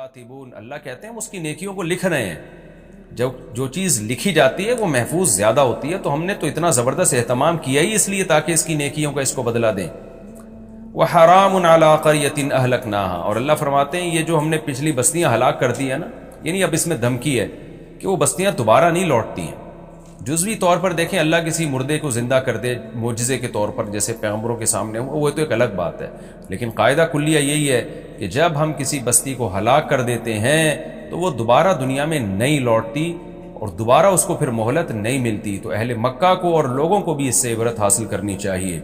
کاتبون، اللہ کہتے ہیں ہم اس کی نیکیوں کو لکھ رہے ہیں. جب جو چیز لکھی جاتی ہے وہ محفوظ زیادہ ہوتی ہے، تو ہم نے تو اتنا زبردست اہتمام کیا ہی اس لیے تاکہ اس کی نیکیوں کا اس کو بدلہ دیں. وَحَرَامٌ عَلَىٰ قَرْيَةٍ أَهْلَكْنَاهَا، اور اللہ فرماتے ہیں یہ جو ہم نے پچھلی بستیاں ہلاک کر دی ہیں نا، یعنی اب اس میں دھمکی ہے کہ وہ بستیاں دوبارہ نہیں لوٹتی ہیں. جزوی طور پر دیکھیں اللہ کسی مردے کو زندہ کر دے معجزے کے طور پر جیسے پیغمبروں کے سامنے ہو، وہ تو ایک الگ بات ہے، لیکن قاعدہ کلیہ یہی ہے کہ جب ہم کسی بستی کو ہلاک کر دیتے ہیں تو وہ دوبارہ دنیا میں نہیں لوٹتی اور دوبارہ اس کو پھر مہلت نہیں ملتی. تو اہل مکہ کو اور لوگوں کو بھی اس سے عبرت حاصل کرنی چاہیے.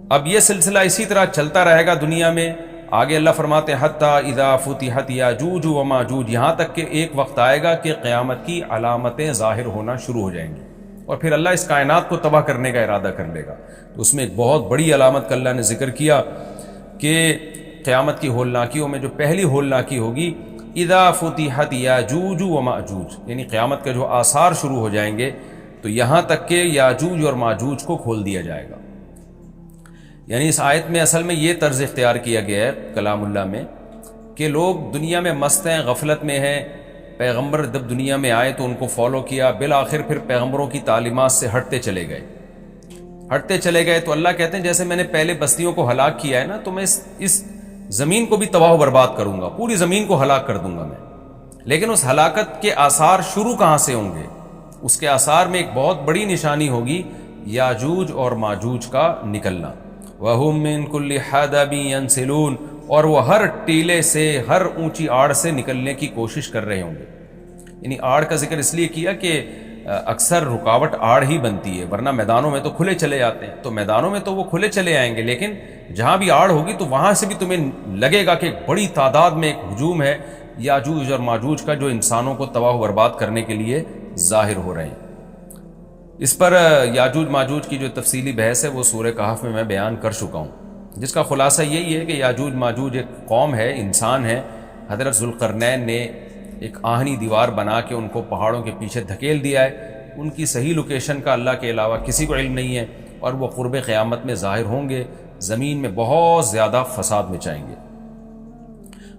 اب یہ سلسلہ اسی طرح چلتا رہے گا دنیا میں. آگے اللہ فرماتے ہیں حتیٰ اذا فتحت یاجوج و ماجوج، یہاں تک کہ ایک وقت آئے گا کہ قیامت کی علامتیں ظاہر ہونا شروع ہو جائیں گی اور پھر اللہ اس کائنات کو تباہ کرنے کا ارادہ کر لے گا. تو اس میں ایک بہت بڑی علامت کا اللہ نے ذکر کیا کہ قیامت کی ہولناکیوں میں جو پہلی ہولناکی ہوگی اذا فتحت یاجوج و ماجوج، یعنی قیامت کے جو آثار شروع ہو جائیں گے تو یہاں تک کہ یاجوج اور ماجوج کو کھول دیا جائے گا. یعنی اس آیت میں اصل میں یہ طرز اختیار کیا گیا ہے کلام اللہ میں کہ لوگ دنیا میں مست ہیں، غفلت میں ہیں. پیغمبر جب دنیا میں آئے تو ان کو فالو کیا، بالآخر پھر پیغمبروں کی تعلیمات سے ہٹتے چلے گئے. تو اللہ کہتے ہیں جیسے میں نے پہلے بستیوں کو ہلاک کیا ہے نا، تو میں اس زمین کو بھی تباہ و برباد کروں گا، پوری زمین کو ہلاک کر دوں گا میں. لیکن اس ہلاکت کے آثار شروع کہاں سے ہوں گے؟ اس کے آثار میں ایک بہت بڑی نشانی ہوگی یاجوج اور ماجوج کا نکلنا. وَهُم مِّن كُلِّ حَدَبٍ يَنْسِلُونَ، اور وہ ہر ٹیلے سے، ہر اونچی آڑ سے نکلنے کی کوشش کر رہے ہوں گے. یعنی آڑ کا ذکر اس لیے کیا کہ اکثر رکاوٹ آڑ ہی بنتی ہے، ورنہ میدانوں میں تو کھلے چلے جاتے ہیں. تو میدانوں میں تو وہ کھلے چلے آئیں گے، لیکن جہاں بھی آڑ ہوگی تو وہاں سے بھی تمہیں لگے گا کہ ایک بڑی تعداد میں ایک ہجوم ہے یاجوج اور ماجوج کا جو انسانوں کو تباہ و برباد کرنے کے لیے ظاہر ہو رہے ہیں. اس پر یاجوج ماجوج کی جو تفصیلی بحث ہے وہ سورہ کہف میں بیان کر چکا ہوں، جس کا خلاصہ یہی ہے کہ یاجوج ماجوج ایک قوم ہے، انسان ہے. حضرت ذوالقرنین نے ایک آہنی دیوار بنا کے ان کو پہاڑوں کے پیچھے دھکیل دیا ہے. ان کی صحیح لوکیشن کا اللہ کے علاوہ کسی کو علم نہیں ہے، اور وہ قرب قیامت میں ظاہر ہوں گے، زمین میں بہت زیادہ فساد مچائیں گے.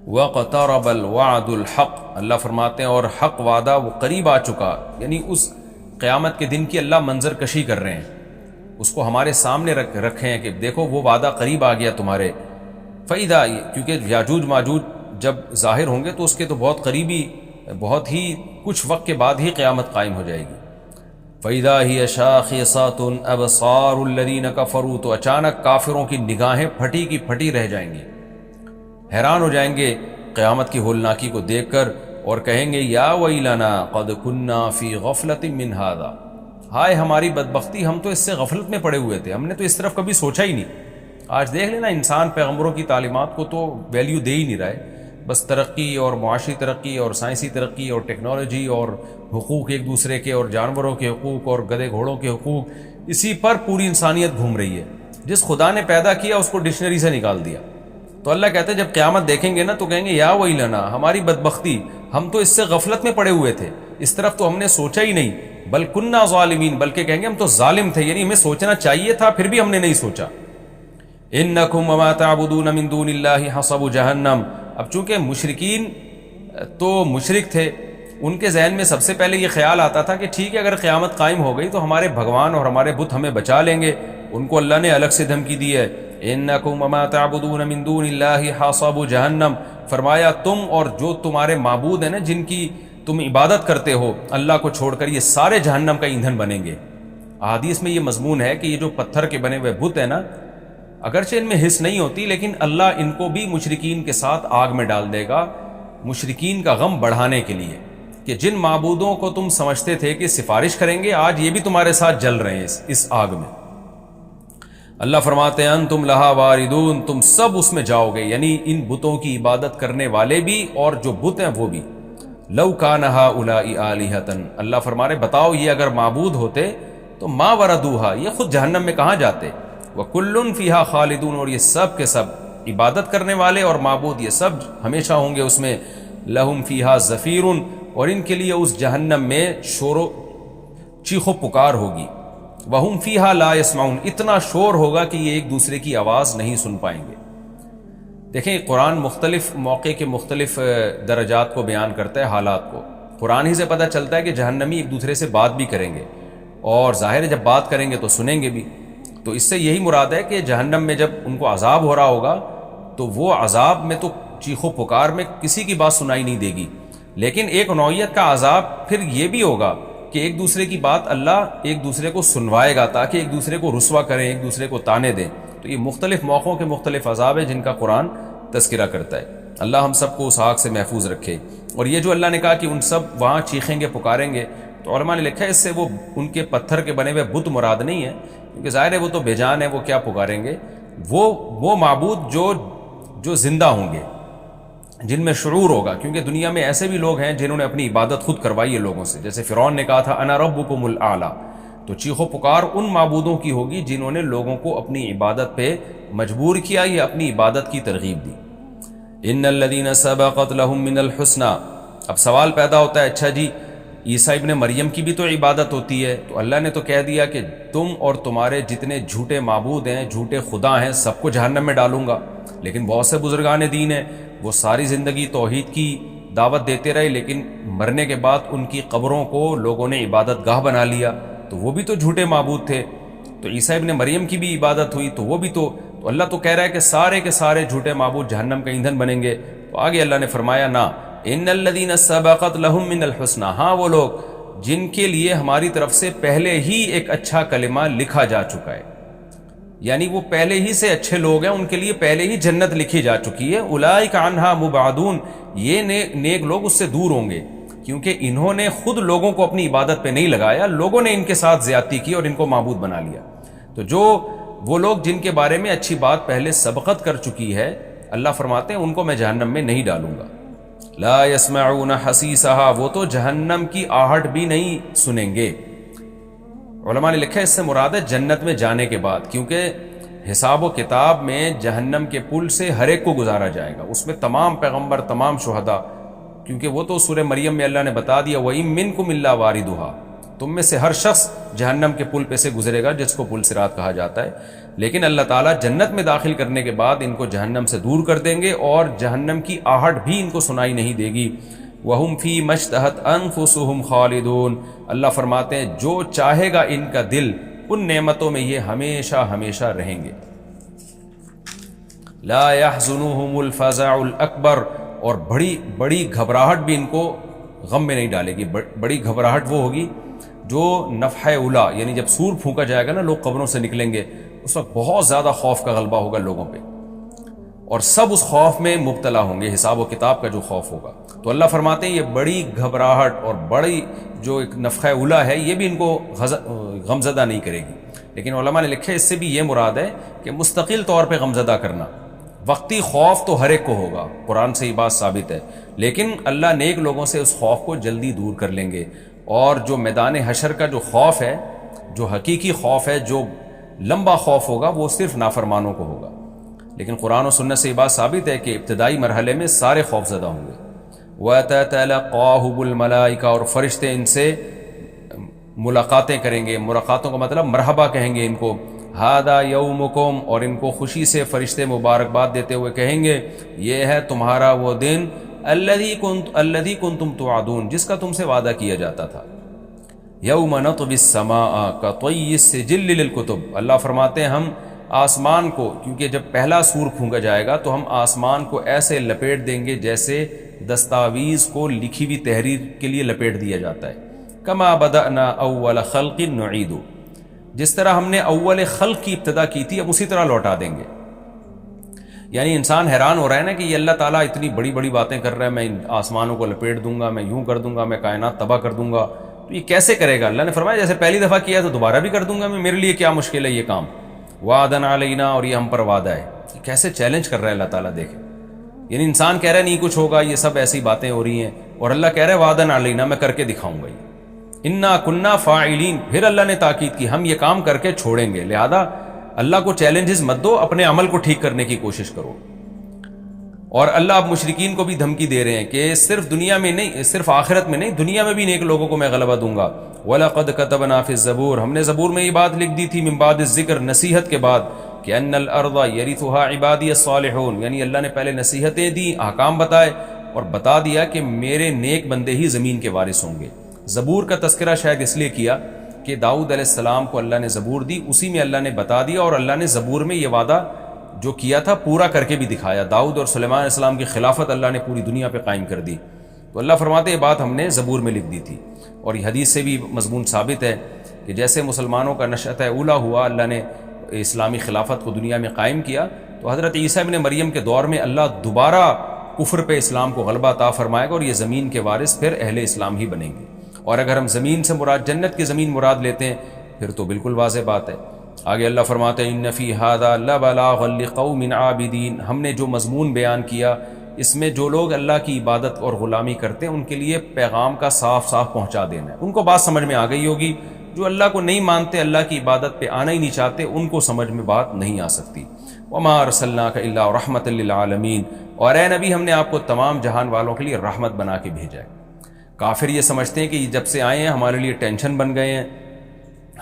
وَاقْتَرَبَ الْوَعْدُ الْحَقُّ، اللہ فرماتے ہیں اور حق وعدہ وہ قریب آ چکا. یعنی اس قیامت کے دن کی اللہ منظر کشی کر رہے ہیں، اس کو ہمارے سامنے رکھے ہیں کہ دیکھو وہ وعدہ قریب آ گیا تمہارے. فَإِذَا، کیونکہ یاجوج ماجوج جب ظاہر ہوں گے تو اس کے تو بہت قریبی، بہت ہی کچھ وقت کے بعد ہی قیامت قائم ہو جائے گی. فَإِذَا هِيَ شَاخِصَةٌ أَبْصَارُ الَّذِينَ كَفَرُوا، تو اچانک کافروں کی نگاہیں پھٹی کی پھٹی رہ جائیں گی، حیران ہو جائیں گے قیامت کی ہولناکی کو دیکھ کر، اور کہیں گے یا ویلنا قد کننا فی غفلت من ھذا، ہائے ہماری بدبختی، ہم تو اس سے غفلت میں پڑے ہوئے تھے، ہم نے تو اس طرف کبھی سوچا ہی نہیں. آج دیکھ لینا انسان پیغمبروں کی تعلیمات کو تو ویلیو دے ہی نہیں رہا ہے، بس ترقی اور معاشی ترقی اور سائنسی ترقی اور ٹیکنالوجی اور حقوق ایک دوسرے کے اور جانوروں کے حقوق اور گدھے گھوڑوں کے حقوق، اسی پر پوری انسانیت گھوم رہی ہے. جس خدا نے پیدا کیا اس کو ڈکشنری سے نکال دیا. تو اللہ کہتے ہیں جب قیامت دیکھیں گے نا تو کہیں گے یا ویلنا، ہماری بدبختی، ہم تو اس سے غفلت میں پڑے ہوئے تھے، اس طرف تو ہم نے سوچا ہی نہیں. بل کننا ظالمین، بلکہ کہیں گے ہم تو ظالم تھے، یعنی ہمیں سوچنا چاہیے تھا پھر بھی ہم نے نہیں سوچا. انکم وما تعبدون من دون اللہ حصب جہنم، اب چونکہ مشرکین تو مشرک تھے، ان کے ذہن میں سب سے پہلے یہ خیال آتا تھا کہ ٹھیک ہے اگر قیامت قائم ہو گئی تو ہمارے بھگوان اور ہمارے بت ہمیں بچا لیں گے. ان کو اللہ نے الگ سے دھمکی دی ہے، انکم وما تعبدون من دون اللہ حصب جہنم، فرمایا تم اور جو تمہارے معبود ہیں نا جن کی تم عبادت کرتے ہو اللہ کو چھوڑ کر، یہ سارے جہنم کا ایندھن بنیں گے. احادیث میں یہ مضمون ہے کہ یہ جو پتھر کے بنے ہوئے بت ہیں نا، اگرچہ ان میں حس نہیں ہوتی لیکن اللہ ان کو بھی مشرکین کے ساتھ آگ میں ڈال دے گا، مشرکین کا غم بڑھانے کے لیے کہ جن معبودوں کو تم سمجھتے تھے کہ سفارش کریں گے آج یہ بھی تمہارے ساتھ جل رہے ہیں اس آگ میں. اللہ فرماتے ہیں انتم لہا واردون، تم سب اس میں جاؤ گے، یعنی ان بتوں کی عبادت کرنے والے بھی اور جو بت ہیں وہ بھی. لو کان ہؤلاء آلہۃ، اللہ فرما رہے بتاؤ یہ اگر معبود ہوتے تو ما وردوہا، یہ خود جہنم میں کہاں جاتے. وکل فیہا خالدون، اور یہ سب کے سب عبادت کرنے والے اور معبود یہ سب ہمیشہ ہوں گے اس میں. لہم فیہا زفیر، اور ان کے لیے اس جہنم میں شور و چیخ و پکار ہوگی. وہم فیہا لا یسمعون، اتنا شور ہوگا کہ یہ ایک دوسرے کی آواز نہیں سن پائیں گے. دیکھیں قرآن مختلف موقع کے مختلف درجات کو بیان کرتا ہے، حالات کو. قرآن ہی سے پتہ چلتا ہے کہ جہنمی ایک دوسرے سے بات بھی کریں گے، اور ظاہر ہے جب بات کریں گے تو سنیں گے بھی. تو اس سے یہی مراد ہے کہ جہنم میں جب ان کو عذاب ہو رہا ہوگا تو وہ عذاب میں تو چیخ و پکار میں کسی کی بات سنائی نہیں دے گی، لیکن ایک نوعیت کا عذاب پھر یہ بھی ہوگا کہ ایک دوسرے کی بات اللہ ایک دوسرے کو سنوائے گا تاکہ ایک دوسرے کو رسوا کریں، ایک دوسرے کو تانے دیں. تو یہ مختلف موقعوں کے مختلف عذاب ہیں جن کا قرآن تذکرہ کرتا ہے. اللہ ہم سب کو اس آگ سے محفوظ رکھے. اور یہ جو اللہ نے کہا کہ ان سب وہاں چیخیں گے پکاریں گے، تو علماء نے لکھا ہے اس سے وہ ان کے پتھر کے بنے ہوئے بت مراد نہیں ہے، کیونکہ ظاہر ہے وہ تو بے جان ہے، وہ کیا پکاریں گے. وہ معبود جو زندہ ہوں گے، جن میں شعور ہوگا، کیونکہ دنیا میں ایسے بھی لوگ ہیں جنہوں نے اپنی عبادت خود کروائی ہے لوگوں سے. جیسے فرعون نے کہا تھا انا ربکم الاعلی، تو چیخ و پکار ان معبودوں کی ہوگی جنہوں نے لوگوں کو اپنی عبادت پہ مجبور کیا یا اپنی عبادت کی ترغیب دی. ان الذین سبقت لهم من الحسنى. اب سوال پیدا ہوتا ہے اچھا جی عیسیٰ ابن مریم کی بھی تو عبادت ہوتی ہے، تو اللہ نے تو کہہ دیا کہ تم اور تمہارے جتنے جھوٹے معبود ہیں، جھوٹے خدا ہیں، سب کو جہنم میں ڈالوں گا. لیکن بہت سے بزرگان دین ہیں وہ ساری زندگی توحید کی دعوت دیتے رہے، لیکن مرنے کے بعد ان کی قبروں کو لوگوں نے عبادت گاہ بنا لیا، تو وہ بھی تو جھوٹے معبود تھے. تو عیسیٰ ابن مریم کی بھی عبادت ہوئی تو وہ بھی تو اللہ تو کہہ رہا ہے کہ سارے کے سارے جھوٹے معبود جہنم کا ایندھن بنیں گے. تو آگے اللہ نے فرمایا نا ان الذین سبقت لهم من الحسنى، ہاں وہ لوگ جن کے لیے ہماری طرف سے پہلے ہی ایک اچھا کلمہ لکھا جا چکا ہے، یعنی وہ پہلے ہی سے اچھے لوگ ہیں، ان کے لیے پہلے ہی جنت لکھی جا چکی ہے. اولئک عنہا مبعدون، یہ نیک لوگ اس سے دور ہوں گے، کیونکہ انہوں نے خود لوگوں کو اپنی عبادت پہ نہیں لگایا، لوگوں نے ان کے ساتھ زیادتی کی اور ان کو معبود بنا لیا. تو جو وہ لوگ جن کے بارے میں اچھی بات پہلے سبقت کر چکی ہے، اللہ فرماتے ہیں ان کو میں جہنم میں نہیں ڈالوں گا. لا يسمعون حسیسها، وہ تو جہنم کی آہٹ بھی نہیں سنیں گے. علماء نے لکھا ہے اس سے مراد ہے جنت میں جانے کے بعد، کیونکہ حساب و کتاب میں جہنم کے پل سے ہر ایک کو گزارا جائے گا، اس میں تمام پیغمبر، تمام شہداء، کیونکہ وہ تو سورہ مریم میں اللہ نے بتا دیا وَإِن مِّنكُمْ إِلَّا وَارِدُهَا، تم میں سے ہر شخص جہنم کے پل پہ سے گزرے گا، جس کو پل صراط کہا جاتا ہے. لیکن اللہ تعالیٰ جنت میں داخل کرنے کے بعد ان کو جہنم سے دور کر دیں گے اور جہنم کی آہٹ بھی ان کو سنائی نہیں دے گی. وَهُمْ فِي مَا اشْتَهَتْ أَنفُسُهُمْ خَالِدُونَ، اللہ فرماتے ہیں جو چاہے گا ان کا دل ان نعمتوں میں یہ ہمیشہ ہمیشہ رہیں گے. لا يحزنهم الفزع الأكبر، اور بڑی گھبراہٹ بھی ان کو غم میں نہیں ڈالے گی. بڑی گھبراہٹ وہ ہوگی جو نفحہ اولا، یعنی جب سور پھونکا جائے گا نا، لوگ قبروں سے نکلیں گے، اس وقت بہت زیادہ خوف کا غلبہ ہوگا لوگوں پہ، اور سب اس خوف میں مبتلا ہوں گے، حساب و کتاب کا جو خوف ہوگا. تو اللہ فرماتے ہیں یہ بڑی گھبراہٹ اور بڑی جو ایک نفخہ اولا ہے یہ بھی ان کو غمزدہ نہیں کرے گی. لیکن علماء نے لکھے اس سے بھی یہ مراد ہے کہ مستقل طور پہ غمزدہ کرنا. وقتی خوف تو ہر ایک کو ہوگا، قرآن سے یہ بات ثابت ہے، لیکن اللہ نیک لوگوں سے اس خوف کو جلدی دور کر لیں گے. اور جو میدان حشر کا جو خوف ہے، جو حقیقی خوف ہے، جو لمبا خوف ہوگا، وہ صرف نافرمانوں کو ہوگا. لیکن قرآن و سنت سے یہ بات ثابت ہے کہ ابتدائی مرحلے میں سارے خوف زدہ ہوں گے. وَتَتَلَقَّاهُمُ الْمَلَائِكَةُ، اور فرشتے ان سے ملاقاتیں کریں گے. ملاقاتوں کا مطلب مرحبا کہیں گے ان کو. هَذَا يَوْمُكُمْ، اور ان کو خوشی سے فرشتے مبارکباد دیتے ہوئے کہیں گے یہ ہے تمہارا وہ دن الذی کنتم توعدون، جس کا تم سے وعدہ کیا جاتا تھا. یوم نطوی السماء کطی السجل للکتب، اللہ فرماتے ہیں ہم آسمان کو، کیونکہ جب پہلا سور پھونکا جائے گا تو ہم آسمان کو ایسے لپیٹ دیں گے جیسے دستاویز کو لکھی ہوئی تحریر کے لیے لپیٹ دیا جاتا ہے. کما بدأنا اول خلق نعید، جس طرح ہم نے اول خلق کی ابتدا کی تھی اب اسی طرح لوٹا دیں گے. یعنی انسان حیران ہو رہا ہے نا کہ یہ اللہ تعالیٰ اتنی بڑی بڑی باتیں کر رہا ہے، میں ان آسمانوں کو لپیٹ دوں گا، میں یوں کر دوں گا، میں کائنات تباہ کر دوں گا، تو یہ کیسے کرے گا؟ اللہ نے فرمایا جیسے پہلی دفعہ کیا تو دوبارہ بھی کر دوں گا میں، میرے لیے کیا مشکل ہے یہ کام. وعدن علینا، اور یہ ہم پر وعدہ ہے. یہ کیسے چیلنج کر رہا ہے اللہ تعالیٰ، دیکھیں. یعنی انسان کہہ رہا ہے نہیں کچھ ہوگا، یہ سب ایسی باتیں ہو رہی ہیں، اور اللہ کہہ رہا ہے وعدن علینا، میں کر کے دکھاؤں گا. انا کننا فاعلین، پھر اللہ نے تاکید کی ہم یہ کام کر کے چھوڑیں گے. لہذا اللہ کو چیلنجز مت دو، اپنے عمل کو ٹھیک کرنے کی کوشش کرو. اور اللہ اب مشرکین کو بھی دھمکی دے رہے ہیں کہ صرف دنیا میں نہیں، صرف آخرت میں نہیں، دنیا میں بھی نیک لوگوں کو میں غلبہ دوں گا. وَلَقَدْ كَتَبْنَا فِي الزَّبُورِ، ہم نے زبور میں یہ بات لکھ دی تھی، من بعد الذکر، نصیحت کے بعد، کہ ان الارض یرثها عبادی الصالحون، یعنی اللہ نے پہلے نصیحتیں دی، احکام بتائے اور بتا دیا کہ میرے نیک بندے ہی زمین کے وارث ہوں گے۔ زبور کا تذکرہ شاید اس لیے کیا کہ داؤد علیہ السلام کو اللہ نے زبور دی، اسی میں اللہ نے بتا دیا، اور اللہ نے زبور میں یہ وعدہ جو کیا تھا پورا کر کے بھی دکھایا۔ داؤد اور سلیمان علیہ السلام کی خلافت اللہ نے پوری دنیا پہ قائم کر دی، تو اللہ فرماتے یہ بات ہم نے زبور میں لکھ دی تھی۔ اور یہ حدیث سے بھی مضمون ثابت ہے کہ جیسے مسلمانوں کا نشأۃ اولیٰ ہوا، اللہ نے اسلامی خلافت کو دنیا میں قائم کیا، تو حضرت عیسیٰ ابن مریم کے دور میں اللہ دوبارہ کفر پہ اسلام کو غلبہ عطا فرمائے گا، اور یہ زمین کے وارث پھر اہل اسلام ہی بنیں گے۔ اور اگر ہم زمین سے مراد جنت کی زمین مراد لیتے ہیں پھر تو بالکل واضح بات ہے۔ آگے اللہ فرماتے ہیں ان فی ھذا لبلاغا لقوم عابدین، ہم نے جو مضمون بیان کیا اس میں جو لوگ اللہ کی عبادت اور غلامی کرتے ہیں ان کے لیے پیغام کا صاف صاف پہنچا دینا ہے۔ ان کو بات سمجھ میں آ گئی ہوگی، جو اللہ کو نہیں مانتے، اللہ کی عبادت پہ آنا ہی نہیں چاہتے، ان کو سمجھ میں بات نہیں آ سکتی۔ وما ارسلناک الا رحمۃ للعالمین، اور اے نبی ہم نے آپ کو تمام جہان والوں کے لیے رحمت بنا کے بھیجا ہے۔ کافر یہ سمجھتے ہیں کہ جب سے آئے ہیں ہمارے لیے ٹینشن بن گئے ہیں،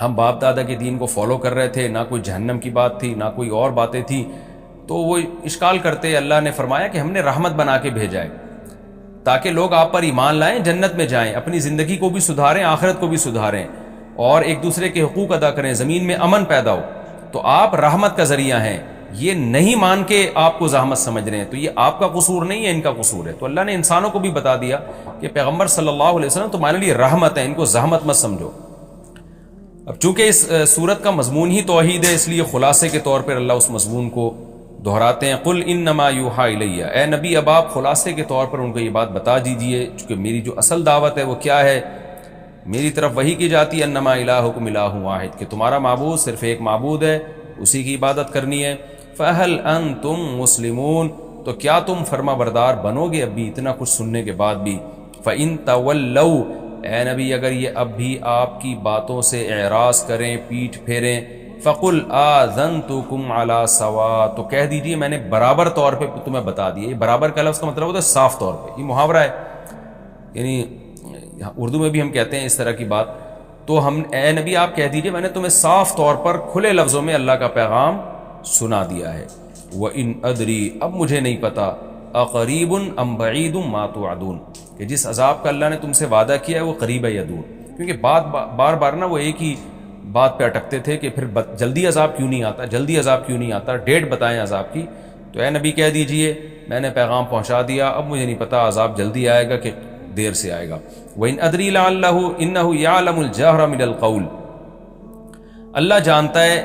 ہم باپ دادا کے دین کو فالو کر رہے تھے، نہ کوئی جہنم کی بات تھی نہ کوئی اور باتیں تھیں، تو وہ اشکال کرتے، اللہ نے فرمایا کہ ہم نے رحمت بنا کے بھیجا ہے تاکہ لوگ آپ پر ایمان لائیں، جنت میں جائیں، اپنی زندگی کو بھی سدھاریں، آخرت کو بھی سدھاریں، اور ایک دوسرے کے حقوق ادا کریں، زمین میں امن پیدا ہو۔ تو آپ رحمت کا ذریعہ ہیں، یہ نہیں مان کے آپ کو زحمت سمجھ رہے ہیں، تو یہ آپ کا قصور نہیں ہے، ان کا قصور ہے۔ تو اللہ نے انسانوں کو بھی بتا دیا کہ پیغمبر صلی اللہ علیہ وسلم تمہارے لیے رحمت ہے، ان کو زحمت مت سمجھو۔ اب چونکہ اس سورت کا مضمون ہی توحید ہے، اس لیے خلاصے کے طور پر اللہ اس مضمون کو دہراتے ہیں۔ قل انما یوحی الی، اے نبی اب آپ خلاصے کے طور پر ان کو یہ بات بتا دیجئے، چونکہ میری جو اصل دعوت ہے وہ کیا ہے، میری طرف وہی کی جاتی ہے، انما الہکم الہ واحد، کہ تمہارا معبود صرف ایک معبود ہے، اسی کی عبادت کرنی ہے۔ فہل انتم مسلمون، تو کیا تم فرما بردار بنو گے اب بھی اتنا کچھ سننے کے بعد بھی؟ فإن تولوا، اے نبی اگر یہ اب بھی آپ کی باتوں سے اعراض کریں، پیٹھ پھیریں، فقل آذنتکم علی سوا، تو کہہ دیجیے میں نے برابر طور پہ تمہیں بتا دیا۔ یہ برابر کا لفظ کا مطلب ہوتا ہے صاف طور پہ، یہ محاورہ ہے، یعنی اردو میں بھی ہم کہتے ہیں اس طرح کی بات۔ تو ہم اے نبی آپ کہہ دیجیے میں نے تمہیں صاف طور پر کھلے لفظوں میں اللہ کا پیغام سنا دیا ہے۔ وَإِنْ أَدْرِي، اب مجھے نہیں پتا، اقریب ام بعید ما توعدون، کہ جس عذاب کا اللہ نے تم سے وعدہ کیا ہے وہ قریب ہے یا دور، کیونکہ بار بار نا وہ ایک ہی بات پہ اٹکتے تھے کہ پھر جلدی عذاب کیوں نہیں آتا، جلدی عذاب کیوں نہیں آتا، ڈیٹ بتائیں عذاب کی۔ تو اے نبی کہہ دیجئے میں نے پیغام پہنچا دیا، اب مجھے نہیں پتا عذاب جلدی آئے گا کہ دیر سے آئے گا۔ وَإِنْ أَدْرِي لَعَلَّهُ إِنَّهُ يَعْلَمُ الْجَهْرَ مِنَ الْقَوْلِ، اللہ جانتا ہے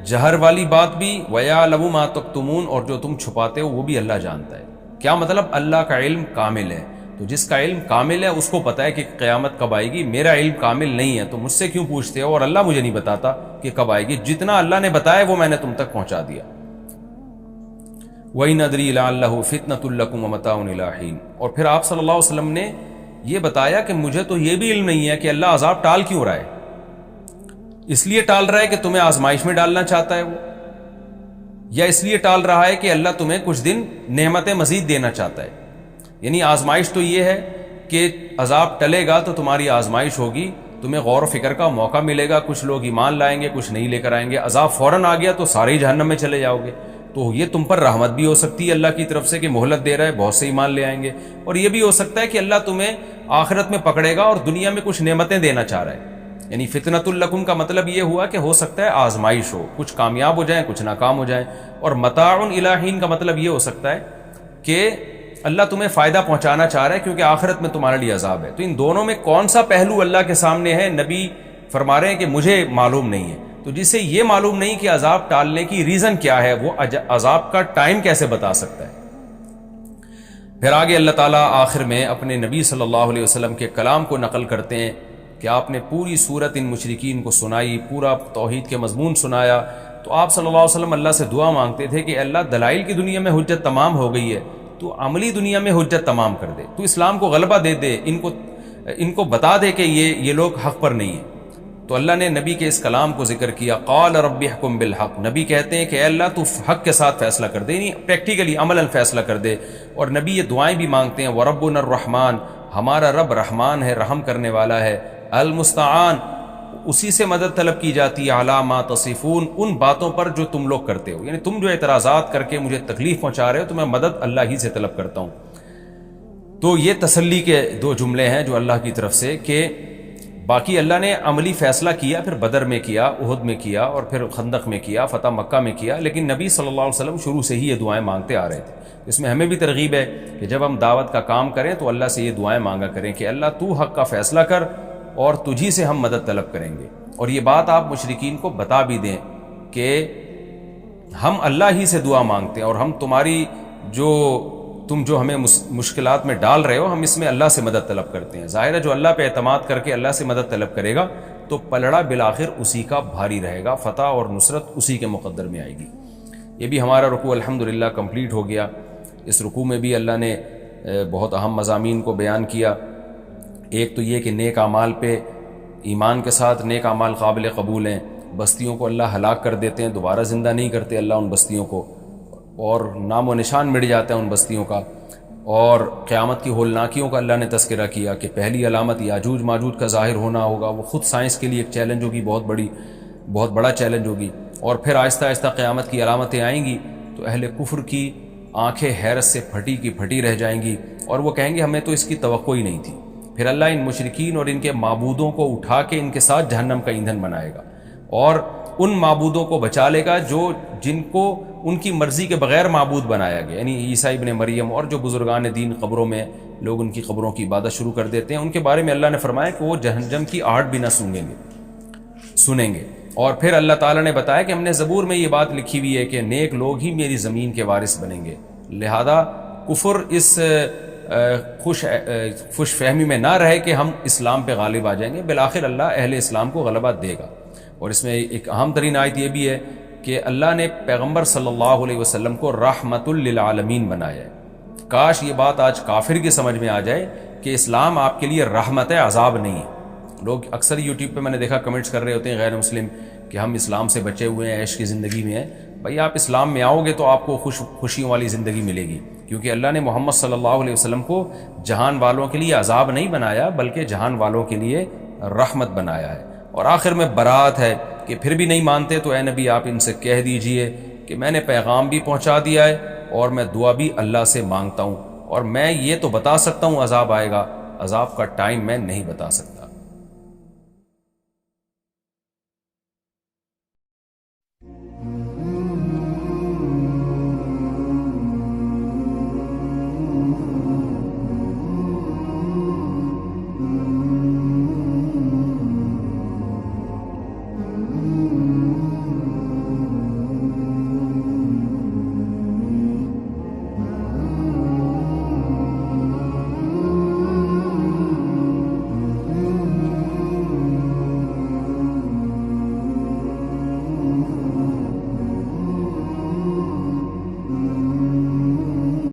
جہر والی بات بھی، وَيَعْلَمُ مَا تَكْتُمُونَ، اور جو تم چھپاتے ہو وہ بھی اللہ جانتا ہے۔ کیا مطلب؟ اللہ کا علم کامل ہے، تو جس کا علم کامل ہے اس کو پتہ ہے کہ قیامت کب آئے گی۔ میرا علم کامل نہیں ہے تو مجھ سے کیوں پوچھتے ہو، اور اللہ مجھے نہیں بتاتا کہ کب آئے گی، جتنا اللہ نے بتایا وہ میں نے تم تک پہنچا دیا۔ وَإِنْ أَدْرِي لَعَلَّهُ فِتْنَةٌ لَكُمْ وَمَتَاعٌ إِلَىٰ حِينٍ، اور پھر آپ صلی اللہ علیہ وسلم نے یہ بتایا کہ مجھے تو یہ بھی علم نہیں ہے کہ اللہ عذاب ٹال کیوں رہا ہے، اس لیے ٹال رہا ہے کہ تمہیں آزمائش میں ڈالنا چاہتا ہے وہ، یا اس لیے ٹال رہا ہے کہ اللہ تمہیں کچھ دن نعمتیں مزید دینا چاہتا ہے۔ یعنی آزمائش تو یہ ہے کہ عذاب ٹلے گا تو تمہاری آزمائش ہوگی، تمہیں غور و فکر کا موقع ملے گا، کچھ لوگ ایمان لائیں گے کچھ نہیں لے کر آئیں گے، عذاب فوراً آ گیا تو سارے ہی جہنم میں چلے جاؤ گے۔ تو یہ تم پر رحمت بھی ہو سکتی ہے اللہ کی طرف سے کہ مہلت دے رہا ہے، بہت سے ایمان لے آئیں گے، اور یہ بھی ہو سکتا ہے کہ اللہ تمہیں آخرت میں پکڑے گا اور دنیا میں کچھ نعمتیں دینا چاہ رہا ہے۔ یعنی فتنۃ لکم کا مطلب یہ ہوا کہ ہو سکتا ہے آزمائش ہو، کچھ کامیاب ہو جائیں کچھ ناکام ہو جائیں، اور متاع الی حین کا مطلب یہ ہو سکتا ہے کہ اللہ تمہیں فائدہ پہنچانا چاہ رہا ہے کیونکہ آخرت میں تمہارے لیے عذاب ہے۔ تو ان دونوں میں کون سا پہلو اللہ کے سامنے ہے؟ نبی فرما رہے ہیں کہ مجھے معلوم نہیں ہے۔ تو جسے یہ معلوم نہیں کہ عذاب ٹالنے کی ریزن کیا ہے، وہ عذاب کا ٹائم کیسے بتا سکتا ہے؟ پھر آگے اللہ تعالیٰ آخر میں اپنے نبی صلی اللہ علیہ وسلم کے کلام کو نقل کرتے ہیں کہ آپ نے پوری صورت ان مشرکین کو سنائی، پورا توحید کے مضمون سنایا، تو آپ صلی اللہ علیہ وسلم اللہ سے دعا مانگتے تھے کہ اللہ دلائل کی دنیا میں حجت تمام ہو گئی ہے، تو عملی دنیا میں حجت تمام کر دے، تو اسلام کو غلبہ دے دے، ان کو بتا دے کہ یہ لوگ حق پر نہیں ہیں۔ تو اللہ نے نبی کے اس کلام کو ذکر کیا، قال رب احکم بالحق، نبی کہتے ہیں کہ اے اللہ تو حق کے ساتھ فیصلہ کر دے، یعنی پریکٹیکلی عملاً فیصلہ کر دے۔ اور نبی یہ دعائیں بھی مانگتے ہیں، وربنا الرحمن، ہمارا رب رحمان ہے، رحم کرنے والا ہے، المستعان، اسی سے مدد طلب کی جاتی ہے، علی ما تصفون، ان باتوں پر جو تم لوگ کرتے ہو، یعنی تم جو اعتراضات کر کے مجھے تکلیف پہنچا رہے ہو تو میں مدد اللہ ہی سے طلب کرتا ہوں۔ تو یہ تسلی کے دو جملے ہیں جو اللہ کی طرف سے، کہ باقی اللہ نے عملی فیصلہ کیا، پھر بدر میں کیا، احد میں کیا، اور پھر خندق میں کیا، فتح مکہ میں کیا، لیکن نبی صلی اللہ علیہ وسلم شروع سے ہی یہ دعائیں مانگتے آ رہے تھے۔ اس میں ہمیں بھی ترغیب ہے کہ جب ہم دعوت کا کام کریں تو اللہ سے یہ دعائیں مانگا کریں کہ اللہ تو حق کا فیصلہ کر اور تجھی سے ہم مدد طلب کریں گے۔ اور یہ بات آپ مشرکین کو بتا بھی دیں کہ ہم اللہ ہی سے دعا مانگتے ہیں، اور ہم تم جو ہمیں مشکلات میں ڈال رہے ہو، ہم اس میں اللہ سے مدد طلب کرتے ہیں۔ ظاہر ہے جو اللہ پہ اعتماد کر کے اللہ سے مدد طلب کرے گا تو پلڑا بالآخر اسی کا بھاری رہے گا، فتح اور نصرت اسی کے مقدر میں آئے گی۔ یہ بھی ہمارا رکوع الحمدللہ کمپلیٹ ہو گیا۔ اس رکوع میں بھی اللہ نے بہت اہم مضامین کو بیان کیا۔ ایک تو یہ کہ نیک اعمال پہ ایمان کے ساتھ نیک اعمال قابل قبول ہیں، بستیوں کو اللہ ہلاک کر دیتے ہیں، دوبارہ زندہ نہیں کرتے اللہ ان بستیوں کو، اور نام و نشان مٹ جاتا ہے ان بستیوں کا۔ اور قیامت کی ہولناکیوں کا اللہ نے تذکرہ کیا کہ پہلی علامت یاجوج ماجوج کا ظاہر ہونا ہوگا، وہ خود سائنس کے لیے ایک چیلنج ہوگی، بہت بڑا چیلنج ہوگی۔ اور پھر آہستہ آہستہ قیامت کی علامتیں آئیں گی تو اہل کفر کی آنکھیں حیرت سے پھٹی کی پھٹی رہ جائیں گی، اور وہ کہیں گے ہمیں تو اس کی توقع ہی نہیں تھی۔ پھر اللہ ان مشرکین اور ان کے معبودوں کو اٹھا کے ان کے ساتھ جہنم کا ایندھن بنائے گا، اور ان معبودوں کو بچا لے گا جن کو ان کی مرضی کے بغیر معبود بنایا گیا، یعنی عیسیٰ ابن مریم اور جو بزرگان دین قبروں میں لوگ ان کی قبروں کی عبادت شروع کر دیتے ہیں، ان کے بارے میں اللہ نے فرمایا کہ وہ جہنم کی آہٹ بھی نہ سنیں گے۔ اور پھر اللہ تعالیٰ نے بتایا کہ ہم نے زبور میں یہ بات لکھی ہوئی ہے کہ نیک لوگ ہی میری زمین کے وارث بنیں گے، لہذا کفر اس خوش فہمی میں نہ رہے کہ ہم اسلام پہ غالب آ جائیں گے، بالآخر اللہ اہل اسلام کو غلبہ دے گا۔ اور اس میں ایک اہم ترین آیت یہ بھی ہے کہ اللہ نے پیغمبر صلی اللہ علیہ وسلم کو رحمت للعالمین بنایا ہے۔ کاش یہ بات آج کافر کی سمجھ میں آ جائے کہ اسلام آپ کے لیے رحمت ہے، عذاب نہیں ہے۔ لوگ اکثر یوٹیوب پہ میں نے دیکھا کمنٹس کر رہے ہوتے ہیں غیر مسلم کہ ہم اسلام سے بچے ہوئے ہیں، عیش کی زندگی میں ہیں۔ بھائی آپ اسلام میں آؤ گے تو آپ کو خوشیوں والی زندگی ملے گی، کیونکہ اللہ نے محمد صلی اللہ علیہ وسلم کو جہان والوں کے لیے عذاب نہیں بنایا بلکہ جہان والوں کے لیے رحمت بنایا ہے۔ اور آخر میں برات ہے کہ پھر بھی نہیں مانتے تو اے نبی آپ ان سے کہہ دیجئے کہ میں نے پیغام بھی پہنچا دیا ہے اور میں دعا بھی اللہ سے مانگتا ہوں، اور میں یہ تو بتا سکتا ہوں عذاب آئے گا، عذاب کا ٹائم میں نہیں بتا سکتا۔